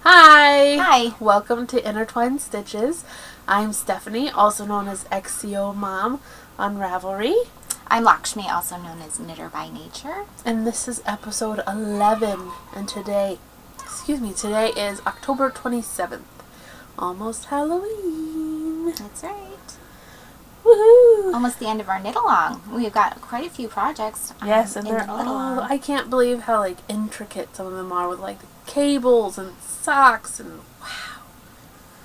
Hi! Hi. Welcome to Intertwined Stitches. I'm Stephanie, also known as XCO Mom on Ravelry, I'm Lakshmi, also known as knitterbynature. and this is episode 11. And today is October 27th. Almost Halloween. That's right. Woohoo! Almost the end of our knit-along. We've got quite a few projects Yes, and in the they're all, knit-along. I can't believe how intricate some of them are with the cables and socks, and wow,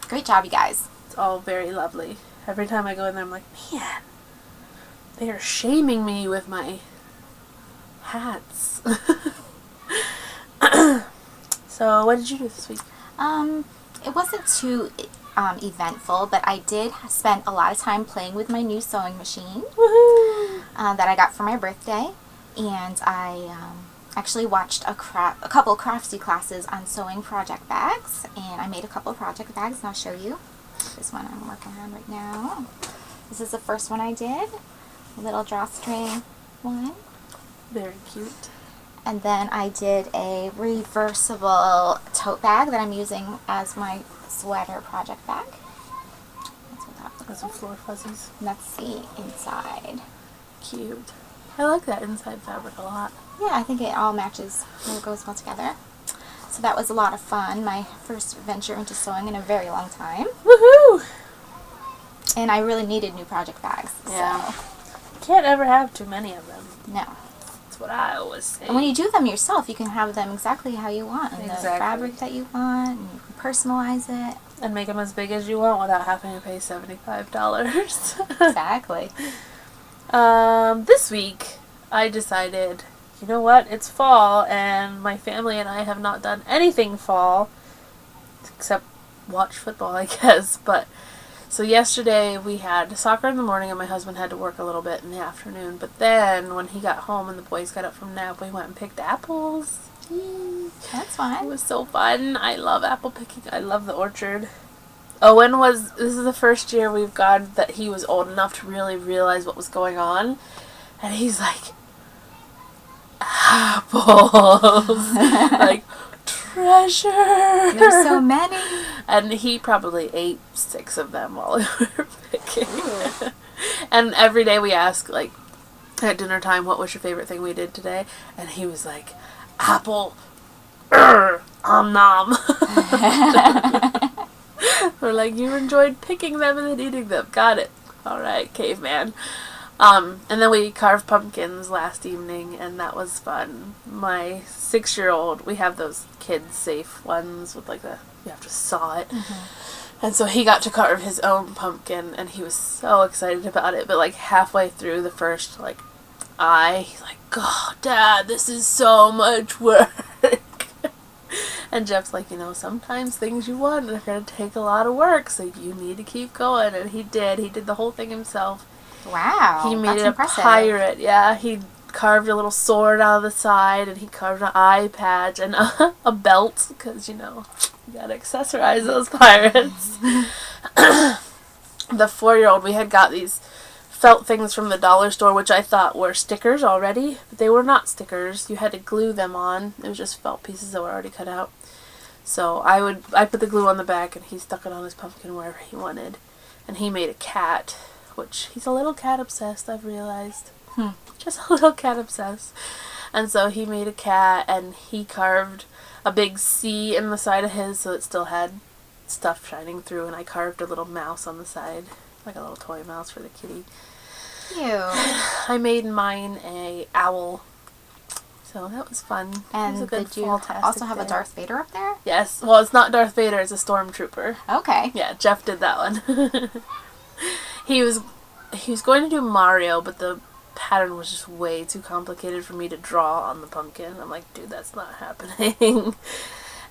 Great job, you guys. it's all very lovely. Every time I go in there I'm like, man, they are shaming me with my hats. So what did you do this week? It wasn't too eventful, but I did spend a lot of time playing with my new sewing machine Woohoo! that I got for my birthday, and I actually watched a couple craftsy classes on sewing project bags, and I made a couple project bags, and I'll show you. This one I'm working on right now. This is the first one I did, a little drawstring one. Very cute. And then I did a reversible tote bag that I'm using as my sweater project bag. That's what that Got looks some like. floor fuzzies. And that's the inside. Cute. I like that inside fabric a lot. Yeah, I think it all matches and it goes well together. So that was a lot of fun. My first venture into sewing in a very long time. Woohoo! And I really needed new project bags. Yeah. So, Can't ever have too many of them. no. That's what I always say. And when you do them yourself, you can have them exactly how you want. And Exactly. the fabric that you want. And you can personalize it. And make them as big as you want without having to pay $75. Exactly. This week, I decided, you know what, it's fall, and my family and I have not done anything fall, except watch football, I guess, so yesterday we had soccer in the morning, and my husband had to work a little bit in the afternoon, but then, when he got home and the boys got up from nap, we went and picked apples. That's It fine. was so fun. I love apple picking. I love the orchard. This is the first year we've gone that he was old enough to really realize what was going on. And he's like, apples! Like, treasure! There's so many. And he probably ate 6 of them while we were picking. And every day we ask, at dinner time, what was your favorite thing we did today? And he was like, apple. Nom. We're like, you enjoyed picking them and then eating them. Got it. Alright, caveman. And then we carved pumpkins last evening, and that was fun. My 6-year-old, we have those kid-safe ones with you have to saw it. Mm-hmm. And so he got to carve his own pumpkin, and he was so excited about it. But halfway through the first eye, he's like, "God, Dad, this is so much work." And Jeff's like, sometimes things you want are going to take a lot of work, so you need to keep going. And he did. He did the whole thing himself. Wow, He made that's it impressive. a pirate. Yeah, he carved a little sword out of the side, and he carved an eye patch and a belt, because, you got to accessorize those pirates. The 4-year-old, we had got these felt things from the dollar store, which I thought were stickers already, but they were not stickers. You had to glue them on. It was just felt pieces that were already cut out. So I put the glue on the back, and he stuck it on his pumpkin wherever he wanted. And he made a cat, which he's a little cat obsessed, I've realized. Just a little cat obsessed. And so he made a cat, and he carved a big C in the side of his, so it still had stuff shining through, and I carved a little mouse on the side, like a little toy mouse for the kitty. Cute. I made mine a owl, so that was fun. And it was a good did you fall-tastic also have day. a Darth Vader up there? Yes. Well, it's not Darth Vader, it's a stormtrooper. Okay. Yeah, Jeff did that one. He was going to do Mario, but the pattern was just way too complicated for me to draw on the pumpkin. I'm like, dude, that's not happening.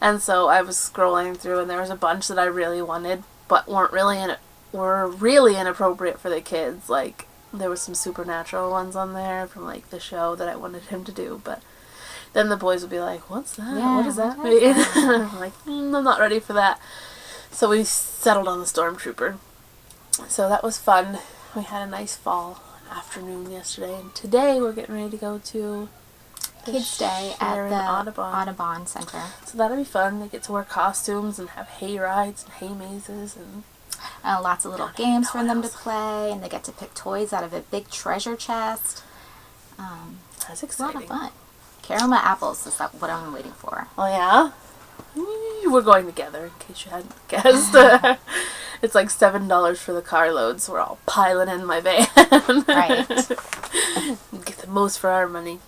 And so I was scrolling through, and there was a bunch that I really wanted, but were really inappropriate for the kids. There was some supernatural ones on there from the show that I wanted him to do, but then the boys would be like, "What's that? Yeah, what does that what is mean?" that? I'm like, I'm not ready for that. So we settled on the stormtrooper. So that was fun. We had a nice fall afternoon yesterday, and today we're getting ready to go to Kids Day at the Audubon Center. So that'll be fun. They get to wear costumes and have hay rides and hay mazes and lots of little games for them to play, and they get to pick toys out of a big treasure chest. That's exciting. It's a lot of fun. Caramel apples is what I'm waiting for. Oh yeah? We're going together, in case you hadn't guessed. It's like $7 for the carload, so we're all piling in my van. Right. Get the most for our money.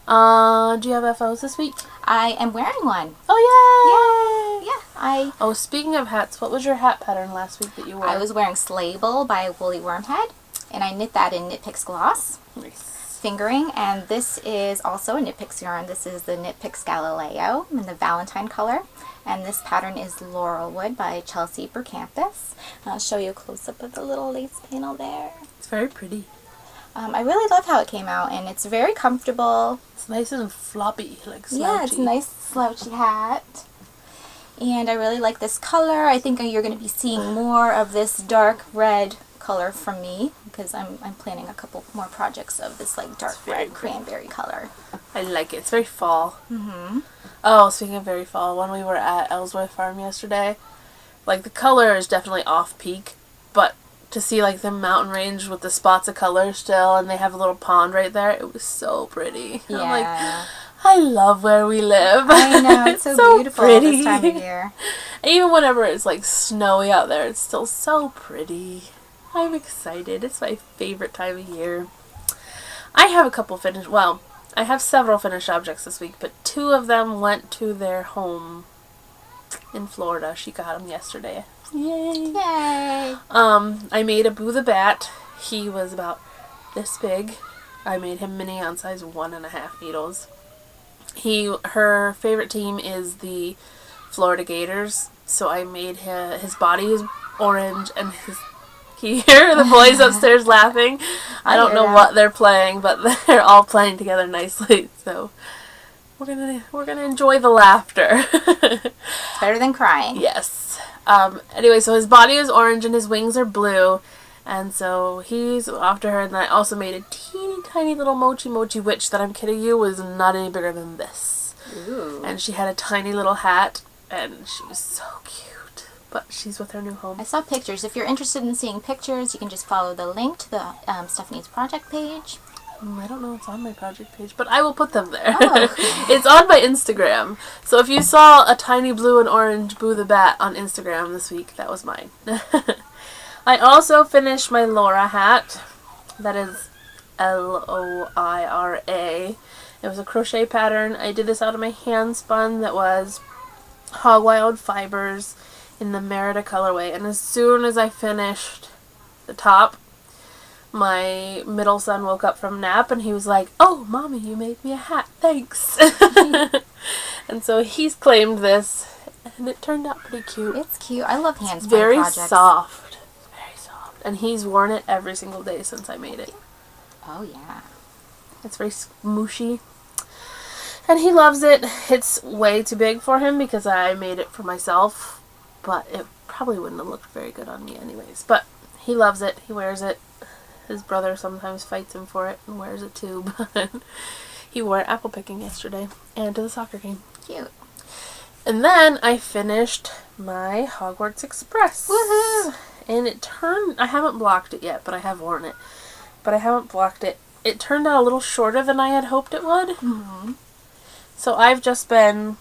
Do you have FOs this week? I am wearing one. Oh, yay! Yeah. Oh, speaking of hats, what was your hat pattern last week that you wore? I was wearing Sleighbull by Woolly Wormhead, and I knit that in Knit Picks Gloss. Nice. Fingering, and this is also a Knit Picks yarn. This is the Knit Picks Galileo in the Valentine color, and this pattern is Laurelwood by Chelsea Bercampus. I'll show you a close-up of the little lace panel there. It's very pretty. I really love how it came out, and it's very comfortable. It's nice and floppy, like slouchy. Yeah, it's a nice slouchy hat. And I really like this color. I think you're going to be seeing more of this dark red color from me, because I'm planning a couple more projects of this like dark red cranberry color. I like it. It's very fall. Mm-hmm. Oh, speaking of very fall, when we were at Ellsworth Farm yesterday, like the color is definitely off peak, but to see like the mountain range with the spots of color still, and they have a little pond right there, it was so pretty. Yeah. I'm like, I love where we live. I know, it's so beautiful pretty. this time of year. Even whenever it's like snowy out there, it's still so pretty. I'm excited. It's my favorite time of year. I have a couple finished, well, I have several finished objects this week, but 2 of them went to their home in Florida. She got them yesterday. Yay! Yay! I made a Boo the Bat. He was about this big. I made him mini on size 1.5 needles. Her favorite team is the Florida Gators, so I made his body is orange, and you hear the boys upstairs laughing. I don't know what they're playing, but they're all playing together nicely. So we're gonna enjoy the laughter. Better than crying. Yes. Anyway, so his body is orange and his wings are blue, and so he's after her. And then I also made a teeny tiny little mochi witch that, I'm kidding you, was not any bigger than this. Ooh. And she had a tiny little hat, and she was so cute. But she's with her new home. I saw pictures. If you're interested in seeing pictures, you can just follow the link to the Stephanie's project page. I don't know what's on my project page, but I will put them there. Oh. It's on my Instagram. So if you saw a tiny blue and orange Boo the Bat on Instagram this week, that was mine. I also finished my Laura hat. That is Loira. It was a crochet pattern. I did this out of my hand spun that was Hog Wild fibers in the Merida colorway, and as soon as I finished the top, my middle son woke up from nap and he was like, "Oh, Mommy, you made me a hat, thanks." And so he's claimed this, and it turned out pretty cute. It's cute. I love hand spun very projects. soft. Very soft. And he's worn it every single day since I made it. Oh yeah. It's very smooshy. And he loves it. It's way too big for him because I made it for myself. But it probably wouldn't have looked very good on me anyways. But he loves it. He wears it. His brother sometimes fights him for it and wears it too. But he wore it apple picking yesterday and to the soccer game. Cute. And then I finished my Hogwarts Express. Woohoo! And it turned, I haven't blocked it yet, but I have worn it. But I haven't blocked it. It turned out a little shorter than I had hoped it would. Mm-hmm. So I've just been,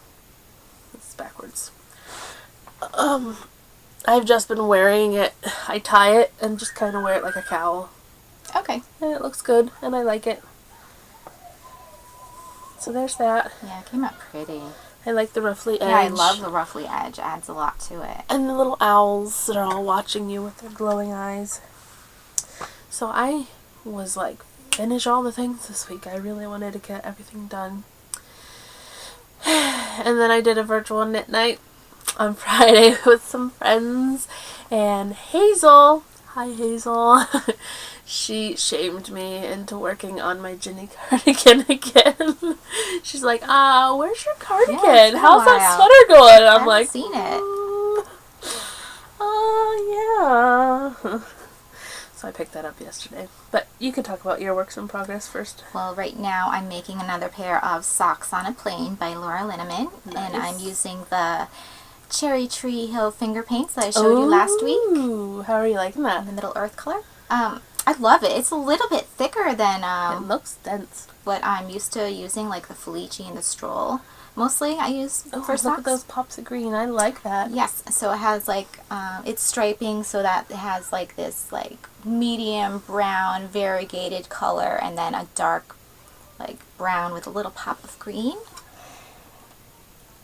it's backwards. I've just been wearing it. I tie it and just kind of wear it like a cowl. Okay. And it looks good, and I like it. So there's that. Yeah, it came out pretty. I like the ruffly edge. Yeah, I love the ruffly edge. It adds a lot to it. And the little owls that are all watching you with their glowing eyes. So I was like, finish all the things this week. I really wanted to get everything done. And then I did a virtual knit night on Friday with some friends, and Hazel, hi Hazel, she shamed me into working on my Ginny cardigan again. She's like, where's your cardigan? Yeah, how's that sweater going? And I'm like, seen it. yeah. So I picked that up yesterday. But you can talk about your works in progress first. Well, right now I'm making another pair of Socks on a Plane by Laura Linneman. Nice. And I'm using the Cherry Tree Hill finger paints that I showed you last week. Ooh, how are you liking that? In the Middle Earth color. I love it. It's a little bit thicker than it looks dense. What I'm used to using, like the Felici and the Stroll. Mostly I use for socks. Look at those pops of green. I like that. Yes, so it has like, it's striping so that it has like this like medium brown variegated color and then a dark like brown with a little pop of green.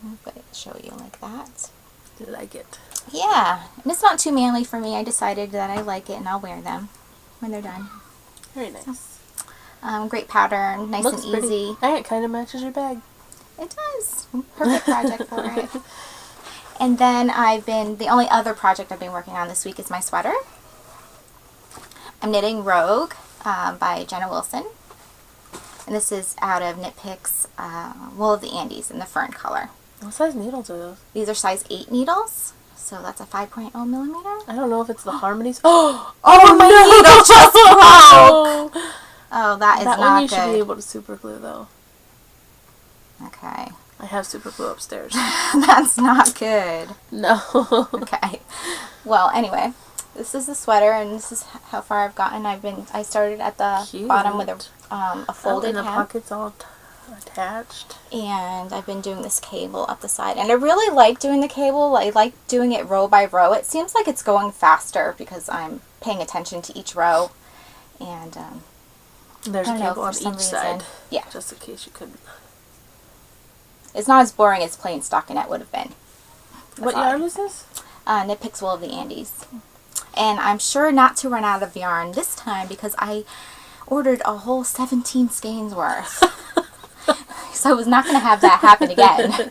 I'm going to show you like that. You like it? Yeah, and it's not too manly for me. I decided that I like it and I'll wear them when they're done. Very nice. Great pattern, nice Looks and pretty. easy. And it kind of matches your bag. It does. Perfect project for it. And then the only other project I've been working on this week is my sweater. I'm knitting Rogue by Jenna Wilson. And this is out of Knit Picks Wool of the Andes in the fern color. What size needles are those? These are size 8 needles. So that's a 5.0 millimeter. I don't know if it's the harmonies. Oh, my needle just broke! Oh, that is that not one you good. should be able to super glue though. Okay. I have super glue upstairs. That's not good. No. Okay. Well, anyway, this is the sweater, and this is how far I've gotten. I started at the bottom with a folded and the hem, pockets all attached. and I've been doing this cable up the side. And I really like doing the cable. I like doing it row by row. It seems like it's going faster because I'm paying attention to each row, and there's a I don't know, cable on for some each reason. side. Yeah. Just in case you couldn't. It's not as boring as plain stockinette would have been. What yarn is this? Knit Picks Wool of the Andes. And I'm sure not to run out of yarn this time because I ordered a whole 17 skeins worth. So I was not going to have that happen again.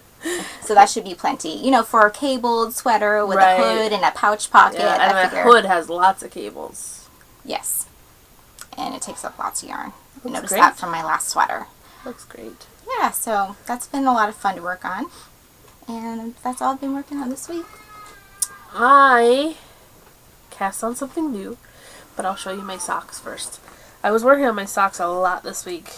So that should be plenty. You know, for a cabled sweater with a hood and a pouch pocket. Yeah, and I the figure. hood has lots of cables. Yes. And it takes up lots of yarn. I noticed great. that from my last sweater. Looks great. Yeah, so that's been a lot of fun to work on. And that's all I've been working on this week. I cast on something new, but I'll show you my socks first. I was working on my socks a lot this week.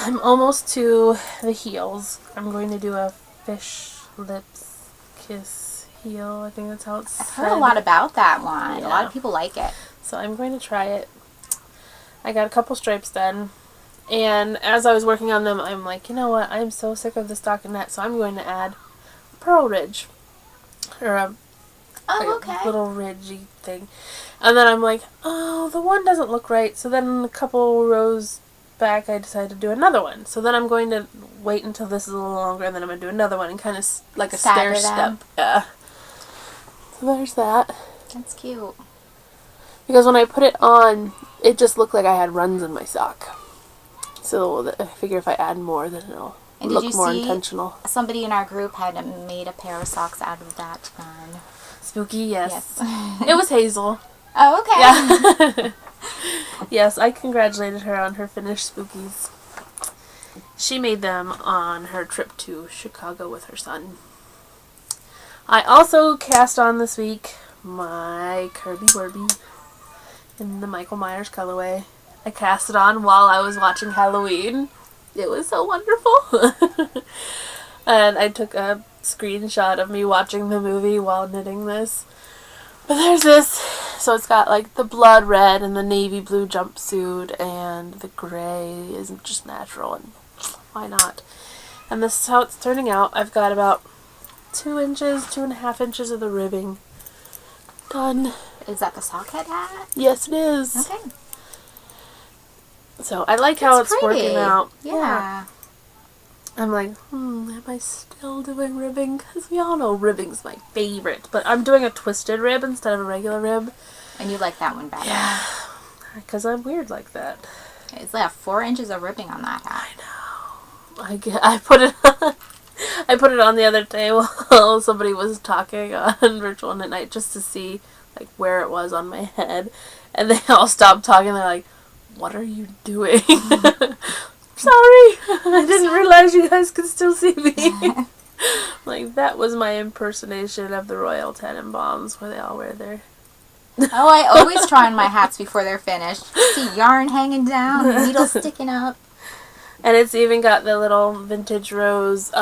I'm almost to the heels. I'm going to do a fish lips kiss heel. I think that's how it's I've heard a lot about that one. Yeah. A lot of people like it. So I'm going to try it. I got a couple stripes done. And as I was working on them, I'm like, you know what? I'm so sick of the stockinette, so I'm going to add a pearl ridge. Or a little ridgy thing. And then I'm like, oh, the one doesn't look right. So then a couple rows back, I decided to do another one. So then I'm going to wait until this is a little longer, and then I'm going to do another one and kind of like a stair step. Yeah. So there's that. That's cute. Because when I put it on, it just looked like I had runs in my sock. So I figure if I add more, then it'll look more intentional. Somebody in our group had made a pair of socks out of that yarn. Spooky, yes. It was Hazel. Oh, okay. Yeah. Yes, I congratulated her on her finished spookies. She made them on her trip to Chicago with her son. I also cast on this week my Kirby Werby in the Michael Myers colorway. I cast it on while I was watching Halloween. It was so wonderful. And I took a screenshot of me watching the movie while knitting this. But there's this. So it's got like the blood red and the navy blue jumpsuit, and the gray isn't just natural, and why not? And this is how it's turning out. I've got about 2.5 inches of the ribbing done. Is that the sock head hat? Yes, it is. Okay. So I like how it's pretty. working out. Yeah. I'm like, am I still doing ribbing? Because we all know ribbing's my favorite. But I'm doing a twisted rib instead of a regular rib. And you like that one better. Yeah. Because I'm weird like that. It's like 4 inches of ribbing on that hat. I know. I put it on. I put it on the other day while somebody was talking on Virtual Knit Night just to see like where it was on my head. And they all stopped talking. They're like, what are you doing? Sorry, I didn't realize you guys could still see me. Like, that was my impersonation of the Royal Tenenbaums, where they all wear their Oh, I always try on my hats before they're finished. See yarn hanging down, needles sticking up. And it's even got the little vintage rose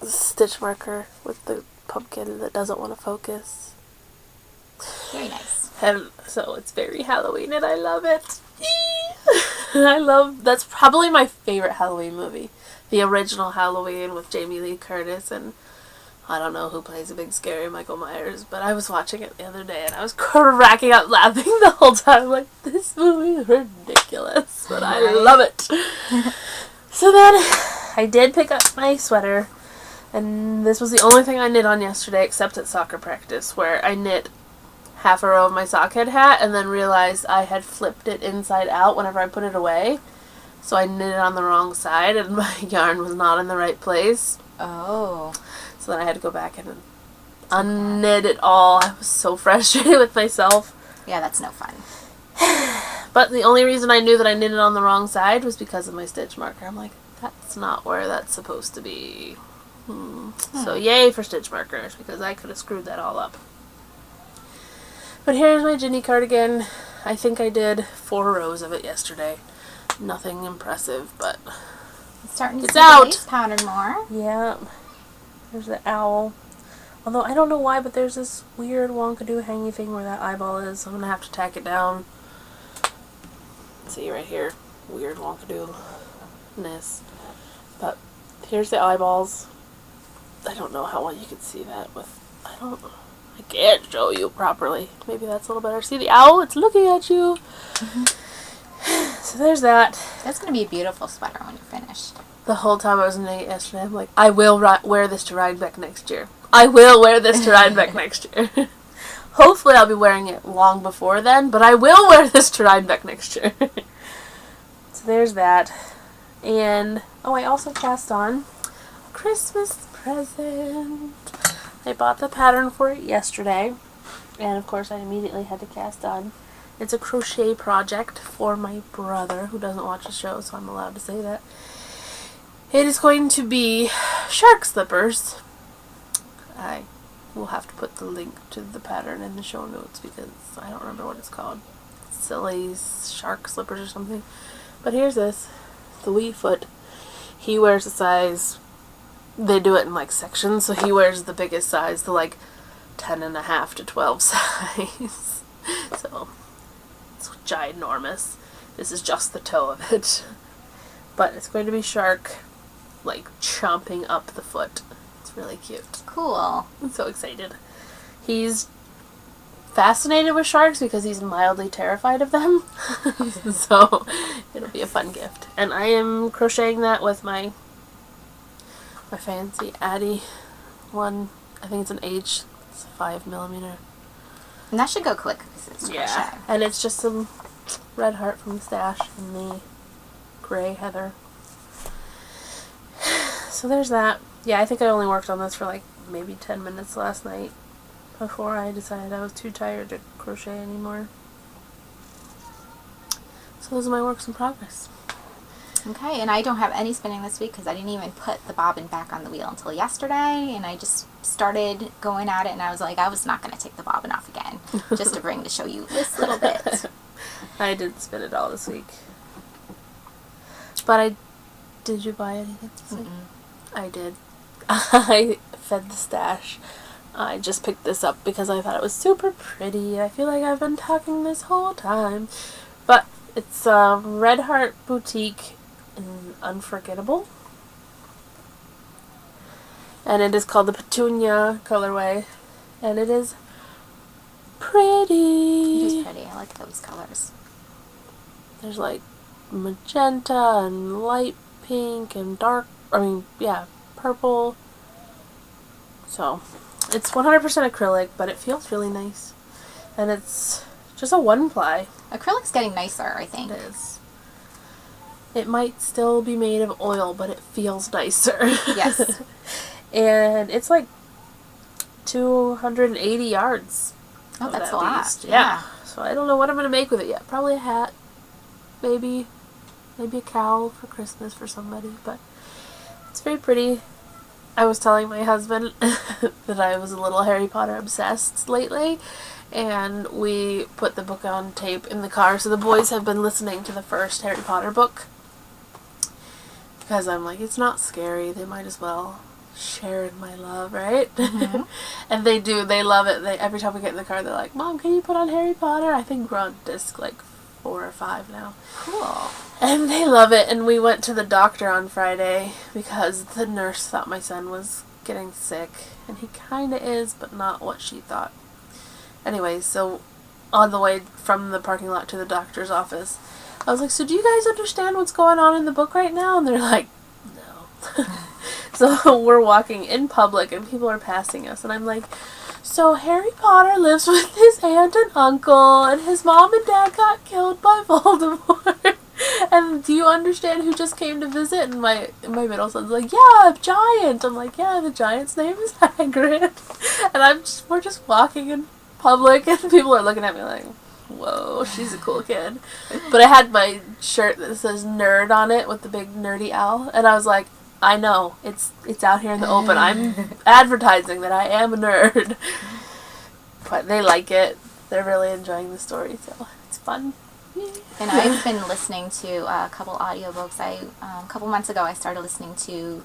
stitch marker with the pumpkin that doesn't want to focus. Very nice. And so it's very Halloween and I love it. That's probably my favorite Halloween movie. The original Halloween with Jamie Lee Curtis and I don't know who plays a big scary Michael Myers, but I was watching it the other day and I was cracking up laughing the whole time. Like, this movie is ridiculous, but I love it. So then I did pick up my sweater, and this was the only thing I knit on yesterday except at soccer practice, where I knit half a row of my sockhead hat and then realized I had flipped it inside out whenever I put it away. So I knit it on the wrong side and my yarn was not in the right place. Oh. So then I had to go back and unknit it all. I was so frustrated with myself. Yeah, that's no fun. But the only reason I knew that I knit it on the wrong side was because of my stitch marker. I'm like, that's not where that's supposed to be. So yay for stitch markers, because I could have screwed that all up. But here's my Ginny cardigan. I think I did 4 rows of it yesterday. Nothing impressive, but It's starting to it's see out. the lace pattern more. Yeah. There's the owl. Although I don't know why, but there's this weird wonkadoo hangy thing where that eyeball is. So I'm going to have to tack it down. See right here. Weird wonkadoo-ness. But here's the eyeballs. I don't know how well you can see that with... I can't show you properly. Maybe that's a little better. See the owl? It's looking at you. So there's that. That's going to be a beautiful sweater when you're finished. The whole time I was knitting it yesterday, I'm like, I will wear this to Rhinebeck next year. I will wear this to Rhinebeck next year. Hopefully I'll be wearing it long before then, but I will wear this to Rhinebeck next year. So there's that. And, oh, I also cast on a Christmas present. I bought the pattern for it yesterday, and of course I immediately had to cast on. It's a crochet project for my brother, who doesn't watch the show, so I'm allowed to say that. It is going to be shark slippers. I will have to put the link to the pattern in the show notes because I don't remember what it's called. Silly shark slippers or something. But here's this. The wee foot. He wears a size... They do it in like sections, so he wears the biggest size, the like 10.5 to 12 size. So it's ginormous. This is just the toe of it. But it's going to be shark, like, chomping up the foot. It's really cute. Cool. I'm so excited. He's fascinated with sharks because he's mildly terrified of them. So it'll be a fun gift. And I am crocheting that with my fancy Addie one. I think it's an H. It's 5mm. And that should go quick because it's crochet. And it's just some red heart from the stash and the gray heather. So there's that. Yeah, I think I only worked on this for like maybe 10 minutes last night before I decided I was too tired to crochet anymore. So those are my works in progress. Okay, and I don't have any spinning this week because I didn't even put the bobbin back on the wheel until yesterday, and I just started going at it, and I was like, I was not going to take the bobbin off again, just to show you this little bit. I didn't spin it all this week. But did you buy anything this week? I did. I fed the stash. I just picked this up because I thought it was super pretty. I feel like I've been talking this whole time. But it's Red Heart Boutique in Unforgettable. And it is called the Petunia colorway. And it is pretty. It is pretty. I like those colors. There's like magenta and light pink and dark, purple. So, it's 100% acrylic, but it feels really nice. And it's just a 1-ply. Acrylic's getting nicer, I think. It is. It might still be made of oil, but it feels nicer. Yes. And it's like 280 yards. Oh, that's a lot. Yeah. So I don't know what I'm going to make with it yet. Probably a hat. Maybe a cowl for Christmas for somebody. But it's very pretty. I was telling my husband that I was a little Harry Potter obsessed lately, and we put the book on tape in the car, so the boys have been listening to the first Harry Potter book, because I'm like, it's not scary, they might as well share in my love, right? Mm-hmm. And they do, they love it. Every time we get in the car, they're like, Mom, can you put on Harry Potter? I think we're on disc like 4 or 5 now. Cool. And they love it, and we went to the doctor on Friday because the nurse thought my son was getting sick, and he kind of is, but not what she thought. Anyway, so on the way from the parking lot to the doctor's office, I was like, so do you guys understand what's going on in the book right now? And they're like, no. So we're walking in public, and people are passing us, and I'm like, so Harry Potter lives with his aunt and uncle, and his mom and dad got killed by Voldemort. And do you understand who just came to visit? And my middle son's like, yeah, a giant. I'm like, yeah, the giant's name is Hagrid. And we're just walking in public, and people are looking at me like, whoa, she's a cool kid. But I had my shirt that says nerd on it with the big nerdy owl, and I was like, I know, it's out here in the open. I'm advertising that I am a nerd. But they like it. They're really enjoying the story, so it's fun. And I've been listening to a couple audiobooks. A couple months ago, I started listening to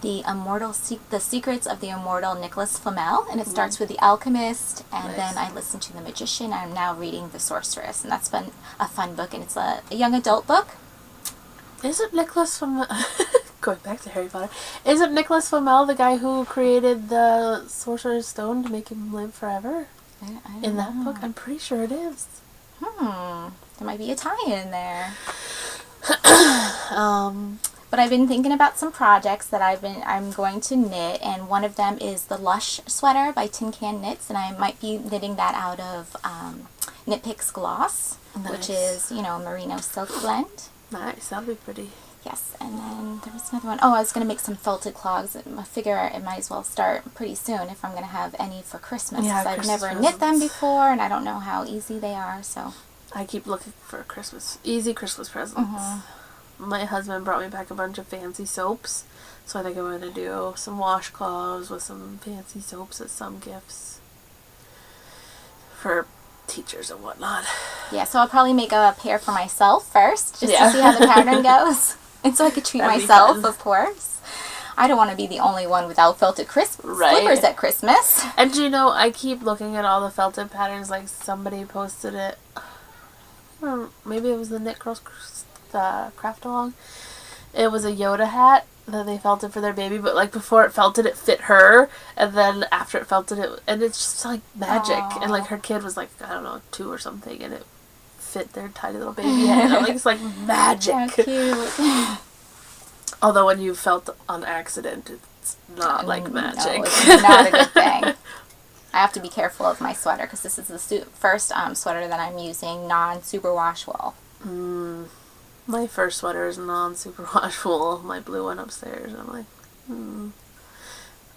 The Secrets of the Immortal Nicholas Flamel, and it starts with The Alchemist, and then I listened to The Magician, and I'm now reading The Sorceress, and that's been a fun book, and it's a young adult book. Isn't Nicholas Flamel... Going back to Harry Potter. Isn't Nicholas Flamel the guy who created the Sorcerer's Stone to make him live forever? I In don't that know. book? I'm pretty sure it is. There might be a tie-in there. Um... But I've been thinking about some projects that I'm going to knit, and one of them is the Lush sweater by Tin Can Knits, and I might be knitting that out of Knit Picks Gloss, which is, a merino silk blend. Nice, that'll be pretty. Yes, and then there was another one. Oh, I was going to make some felted clogs. I figure it might as well start pretty soon if I'm going to have any for Christmas. Yeah, I've Christmas never knit them presents. before, and I don't know how easy they are, so. I keep looking for easy Christmas presents. My husband brought me back a bunch of fancy soaps, so I think I'm going to do some washcloths with some fancy soaps as some gifts for teachers and whatnot. Yeah, so I'll probably make a pair for myself first, just to see how the pattern goes. And so I could treat That'd be myself, fun. of course. I don't want to be the only one without felted slippers at Christmas. And I keep looking at all the felted patterns, like somebody posted it, or maybe it was the Knit Girls Craft Along. It was a Yoda hat that they felted for their baby, but like before it felted, it fit her, and then after it felted, and it's just like magic. Aww. And like her kid was like, I don't know, 2 or something, and it fit their tiny little baby head. I'm like, it's like magic. How cute. Although when you felt on accident, it's not like magic. No, it's not a good thing. I have to be careful of my sweater because this is the first sweater that I'm using non-superwash wool. My first sweater is non-superwash wool, my blue one upstairs. I'm like,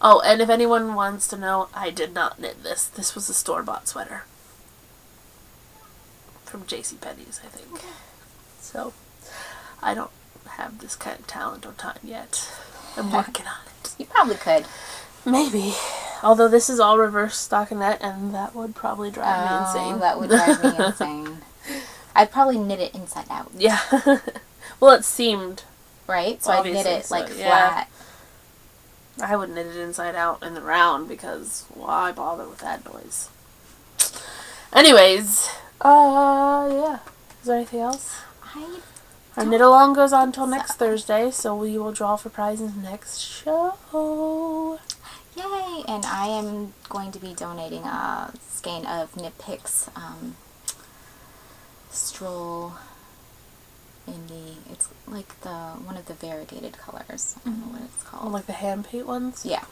Oh, and if anyone wants to know, I did not knit this. This was a store-bought sweater. From JCPenney's, I think. So, I don't have this kind of talent or time yet. I'm working on it. You probably could. Maybe. Although this is all reverse stockinette, and that would probably drive me insane. That would drive me insane. I'd probably knit it inside out. Yeah. Well, it seamed. Right? So I'd knit it so, like yeah. flat. I would knit it inside out in the round because why bother with that noise? Anyways, yeah. Is there anything else? Our knit along goes on until next Thursday, so we will draw for prizes next show. Yay! And I am going to be donating a skein of Knit Picks Stroll it's like one of the variegated colors. I don't know what it's called. Oh, like the hand paint ones? Yeah.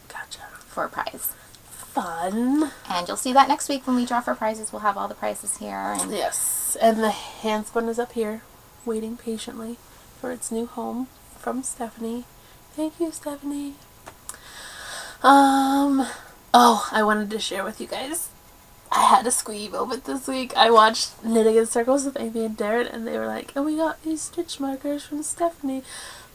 Gotcha. For a prize. Fun. And you'll see that next week when we draw for prizes. We'll have all the prizes here. And yes. And the hand spun is up here, waiting patiently for its new home from Stephanie. Thank you, Stephanie. Oh, I wanted to share with you guys. I had a squee moment this week. I watched Knitting in Circles with Amy and Darren, and they were like, and we got these stitch markers from Stephanie.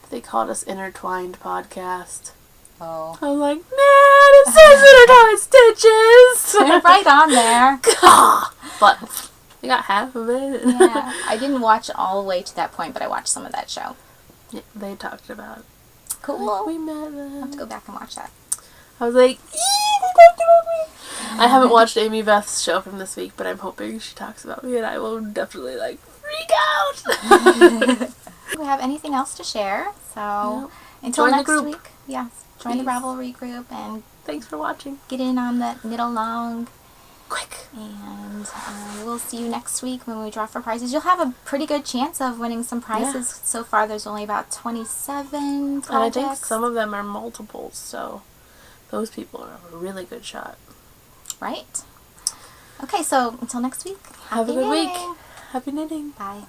But they called us Intertwined Podcast. Oh. I was like, man, it says Intertwined Stitches! Right on there. But I got half of it. Yeah. I didn't watch all the way to that point, but I watched some of that show. Yeah, they talked about it. Cool. Like, we met them. I'll have to go back and watch that. I was like, they talked about me. I haven't watched Amy Beth's show from this week, but I'm hoping she talks about me and I will definitely like freak out. We have anything else to share? So Nope. until Join the next group. week, yes, join the Please. Ravelry group and Thanks for watching. get in on the knit along. Quick. And we'll see you next week when we draw for prizes. You'll have a pretty good chance of winning some prizes. Yeah. So far, there's only about 27 projects. And I think some of them are multiples, so those people have a really good shot. Right. Okay, so until next week, Have a happy good week. knitting. Happy knitting. Bye.